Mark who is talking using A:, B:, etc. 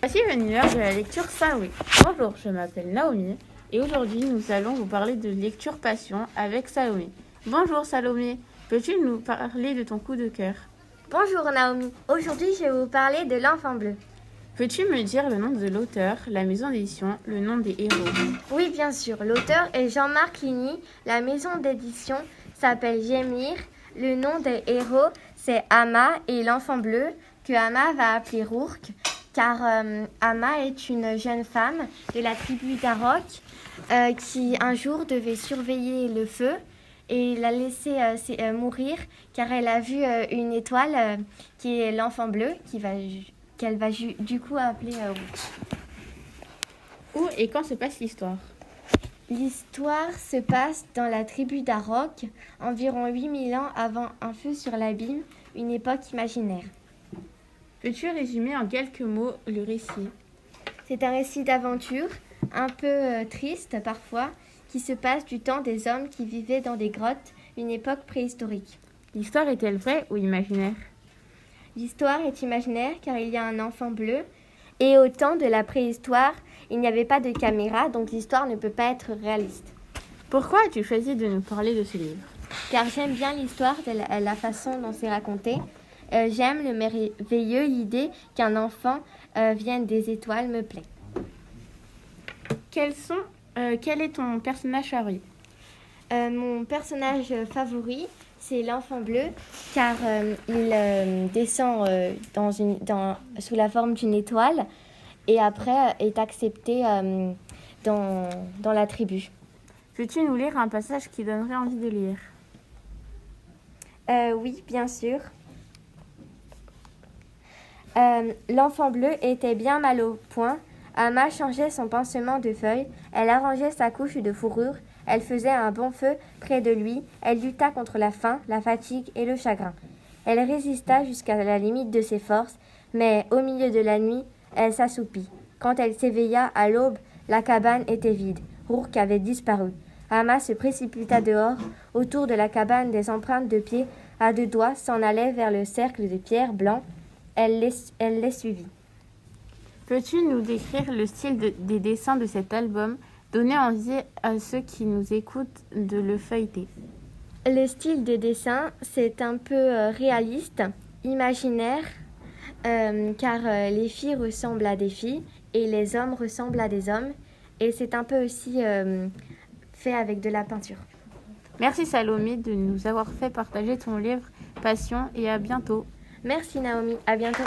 A: Voici venu l'heure de la lecture Salomé. Bonjour, je m'appelle Naomi et aujourd'hui nous allons vous parler de lecture passion avec Salomé. Bonjour Salomé, peux-tu nous parler de ton coup de cœur?
B: Bonjour Naomi, aujourd'hui je vais vous parler de l'enfant bleu.
A: Peux-tu me dire le nom de l'auteur, la maison d'édition, le nom des héros?
B: Oui bien sûr, l'auteur est Jean-Marc Ligny, la maison d'édition s'appelle Gémir, le nom des héros c'est Ama et l'enfant bleu que Ama va appeler Rourke car Ama est une jeune femme de la tribu d'Arok qui un jour devait surveiller le feu et l'a laissé mourir car elle a vu une étoile qui est l'enfant bleu qu'elle va du coup appeler Rourke.
A: Où et quand se passe l'histoire?
B: L'histoire se passe dans la tribu d'Arok, environ 8000 ans avant un feu sur l'abîme, une époque imaginaire.
A: Peux-tu résumer en quelques mots le récit?
B: C'est un récit d'aventure, un peu triste parfois, qui se passe du temps des hommes qui vivaient dans des grottes, une époque préhistorique.
A: L'histoire est-elle vraie ou imaginaire?
B: L'histoire est imaginaire car il y a un enfant bleu et au temps de la préhistoire, il n'y avait pas de caméra, donc l'histoire ne peut pas être réaliste.
A: Pourquoi as-tu choisi de nous parler de ce livre?
B: Car j'aime bien l'histoire, la façon dont c'est raconté. J'aime le merveilleux l'idée qu'un enfant vienne des étoiles me plaît.
A: Quel est ton personnage favori?
B: Mon personnage favori, c'est l'enfant bleu, car il descend sous la forme d'une étoile et après est accepté dans la tribu.
A: Peux-tu nous lire un passage qui donnerait envie de lire?
B: Oui, bien sûr. L'enfant bleu était bien mal au point. Ama changeait son pansement de feuilles. Elle arrangeait sa couche de fourrure. Elle faisait un bon feu près de lui. Elle lutta contre la faim, la fatigue et le chagrin. Elle résista jusqu'à la limite de ses forces, mais au milieu de la nuit, elle s'assoupit. Quand elle s'éveilla à l'aube, la cabane était vide. Rourke avait disparu. Ama se précipita dehors. Autour de la cabane, des empreintes de pieds à deux doigts s'en allaient vers le cercle de pierre blanc. Elle les suivit.
A: Peux-tu nous décrire le style des dessins de cet album, donner envie à ceux qui nous écoutent de le feuilleter?
B: Le style des dessins, c'est un peu réaliste, imaginaire, car les filles ressemblent à des filles et les hommes ressemblent à des hommes. Et c'est un peu aussi fait avec de la peinture.
A: Merci Salomé de nous avoir fait partager ton livre Passion et à bientôt.
B: Merci Naomi, à bientôt.